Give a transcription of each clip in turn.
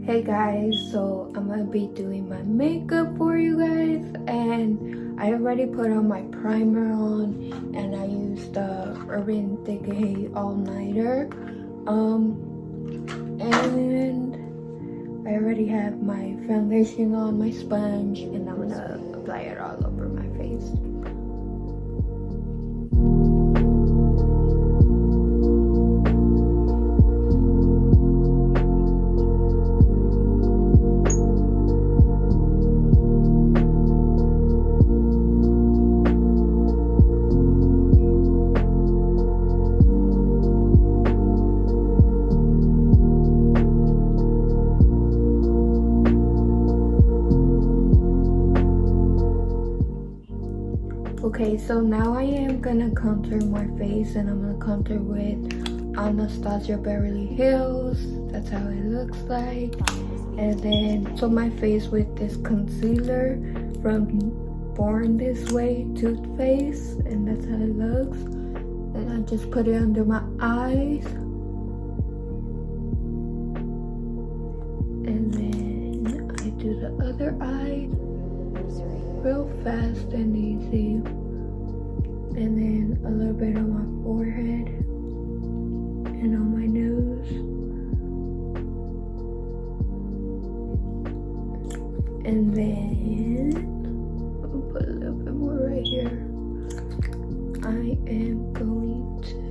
Hey guys, so I'm gonna be doing my makeup for you guys, and I already put on my primer on, and I used the Urban Decay all-nighter, and I already have my foundation on, my sponge, and I'm gonna apply it all over my face. Okay, so now I am gonna contour my face, and I'm gonna contour with Anastasia Beverly Hills. That's how it looks like. And then so my face with this concealer from Born This Way toothpaste, and that's how it looks. And I just put it under my eyes, and then I do the other eye real fast and easy, and then a little bit on my forehead and on my nose, and then I'll put a little bit more right here. I am going to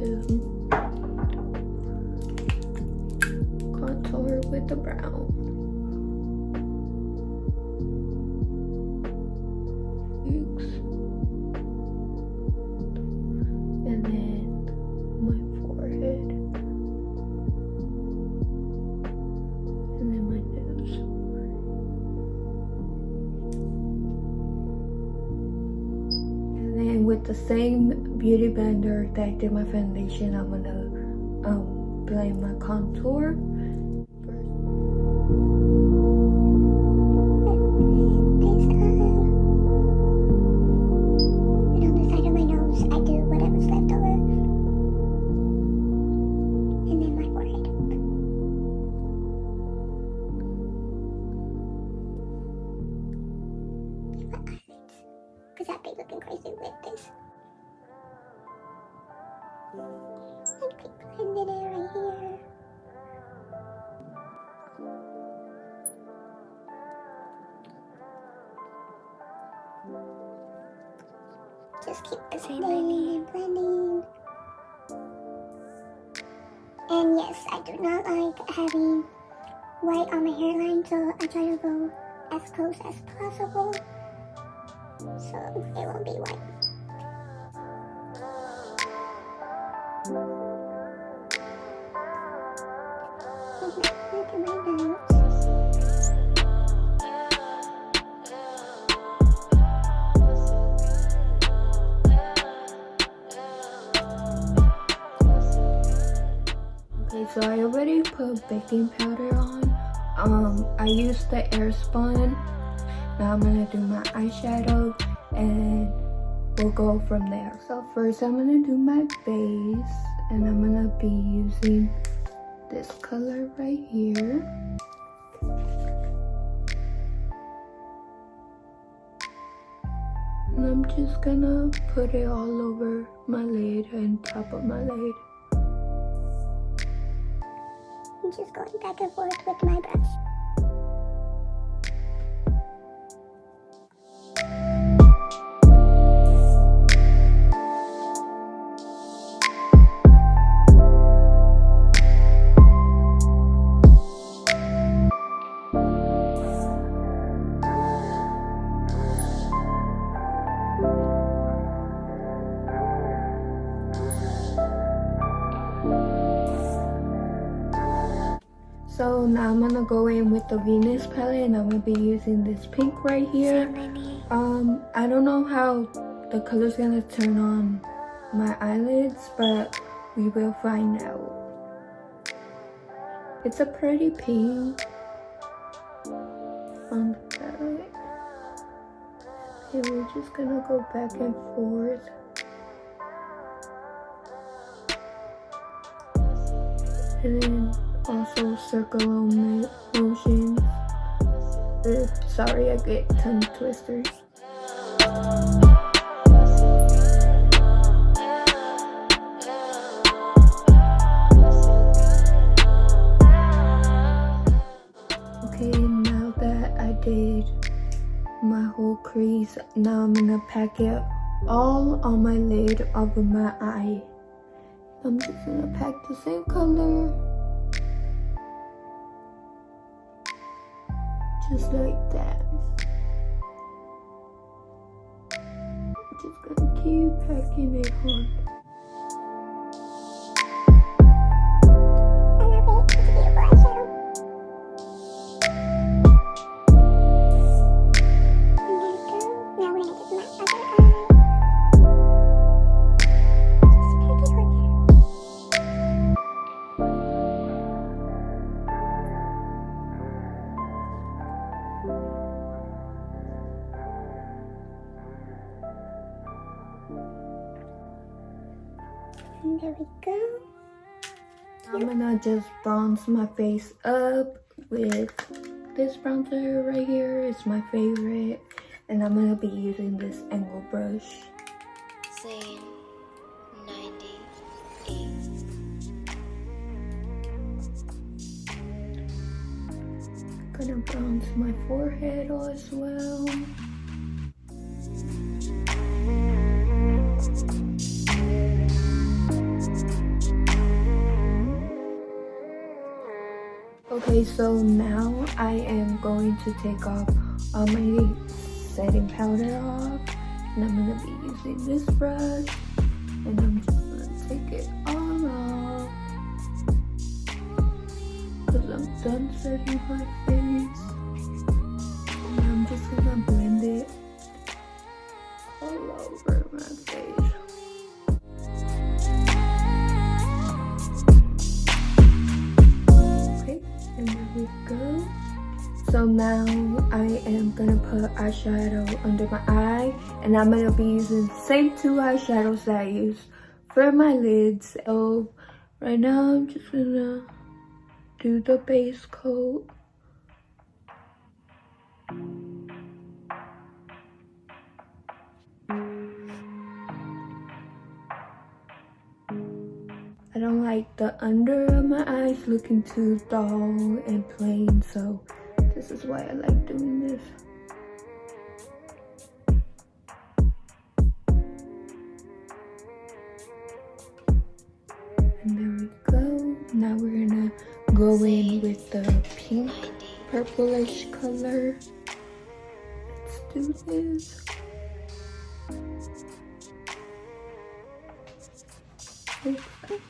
contour with the brown. And then my forehead, and then my nose. And then with the same beauty blender that I did my foundation, I'm gonna blend my contour. Because I'd be looking crazy with this. And quick blend it right here. Just keep blending and blending. And yes, I do not like having white on my hairline, so I try to go as close as possible, so it won't be white. Look at my nose. Okay, so I already put baking powder on. I used the Airspun. Now I'm gonna do my eyeshadow, and we'll go from there. So first I'm gonna do my base, and I'm gonna be using this color right here. And I'm just gonna put it all over my lid and top of my lid. I'm just going back and forth with my brush. So now I'm gonna go in with the Venus palette, and I'm gonna be using this pink right here. I don't know how the color's gonna turn on my eyelids, but we will find out. It's a pretty pink on the palette. Okay, we're just gonna go back and forth. And then also circle motions. Sorry, I get tongue twisters. Okay, now that I did my whole crease, now I'm gonna pack it all on my lid over my eye. I'm just gonna pack the same color, just like that. Just gonna keep packing it on. And there we go. I'm gonna just bronze my face up with this bronzer right here. It's my favorite, and I'm gonna be using this angle brush. Scene 98. Gonna bronze my forehead as well. Okay, so now I am going to take off all my setting powder off, and I'm gonna be using this brush, and I'm just gonna take it all off because I'm done setting my face, and I'm just gonna blend it all over my face. And there we go. So now I am gonna put eyeshadow under my eye, and I'm gonna be using the same two eyeshadows that I use for my lids. So right now I'm just gonna do the base coat. I don't like the under of my eyes looking too dull and plain, so this is why I like doing this. And there we go. Now we're gonna go in with the pink purplish color. Let's do this. Okay.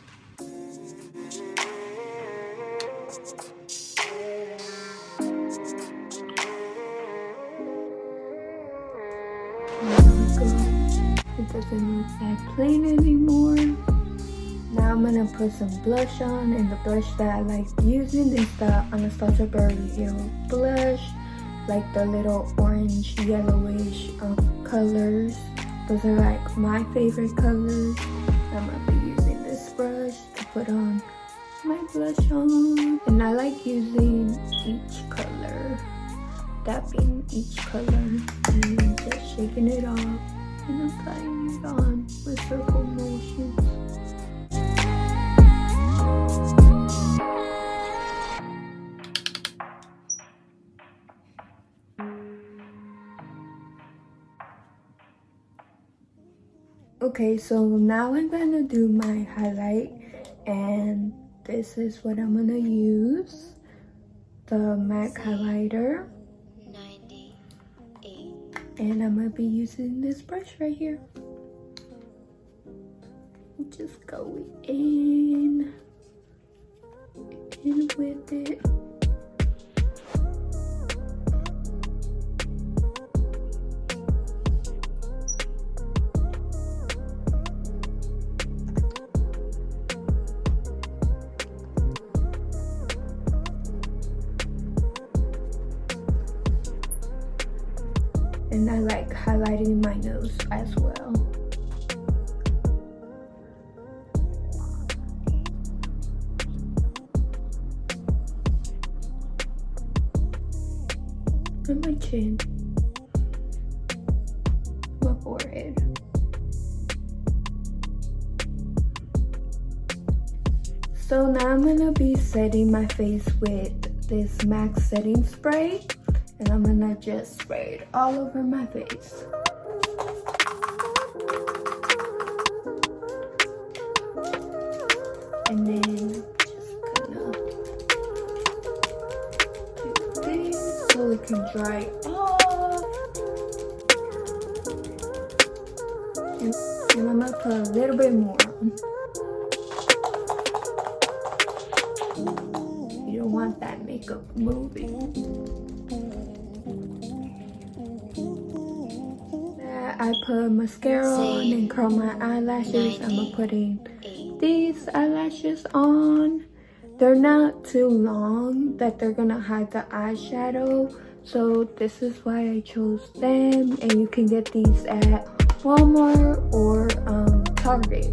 It doesn't look that plain anymore. Now I'm gonna put some blush on, and the blush that I like using is the Anastasia Beverly Hills blush, like the little orange yellowish colors. Those are like my favorite colors. I'm gonna be using this brush to put on my blush on, and I like using each color, dapping each color and just shaking it off and applying it on with circle motions. Okay, so now I'm gonna do my highlight, and this is what I'm gonna use. The M.A.C highlighter. 98. And I'm gonna be using this brush right here. Just go in with it. And I like highlighting my nose as well. on my chin, my forehead. So now I'm gonna be setting my face with this M.A.C setting spray, and I'm gonna just spray it all over my face. And then just gonna do this so it can dry off. And I'm gonna put a little bit more on. You don't want that makeup moving. I put mascara on and curl my eyelashes. I'm putting these eyelashes on. They're not too long that they're gonna hide the eyeshadow, so this is why I chose them. And you can get these at Walmart or Target.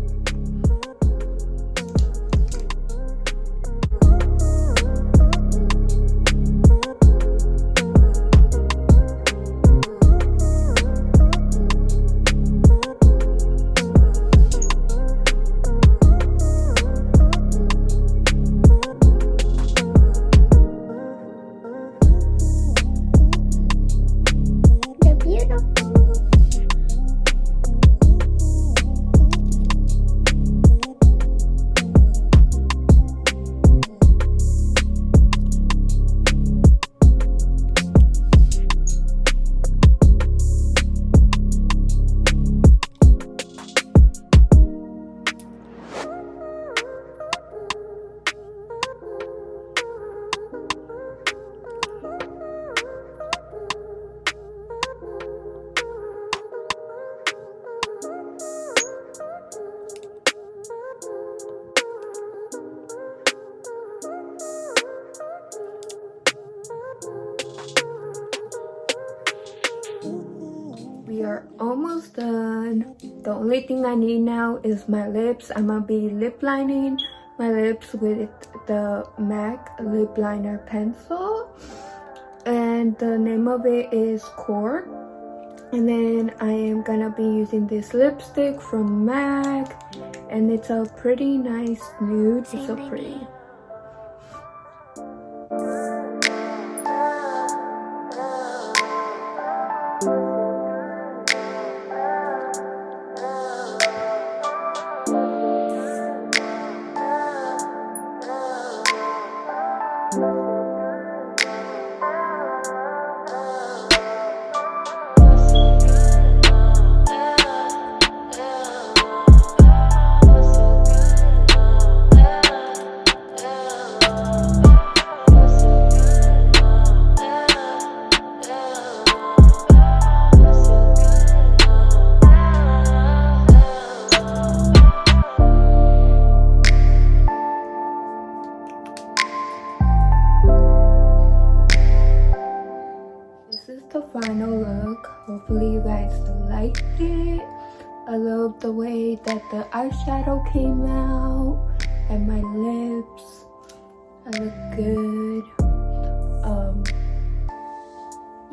We are almost done. The only thing I need now is my lips. I'm gonna be lip lining my lips with the M.A.C lip liner pencil, and the name of it is Cork. And then I am gonna be using this lipstick from M.A.C, and it's a pretty nice nude. It's so pretty. The final look. Hopefully you guys liked it. I love the way that the eyeshadow came out and my lips. I look good.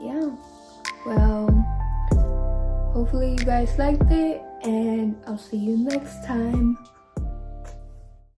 Yeah, well, hopefully you guys liked it, and I'll see you next time.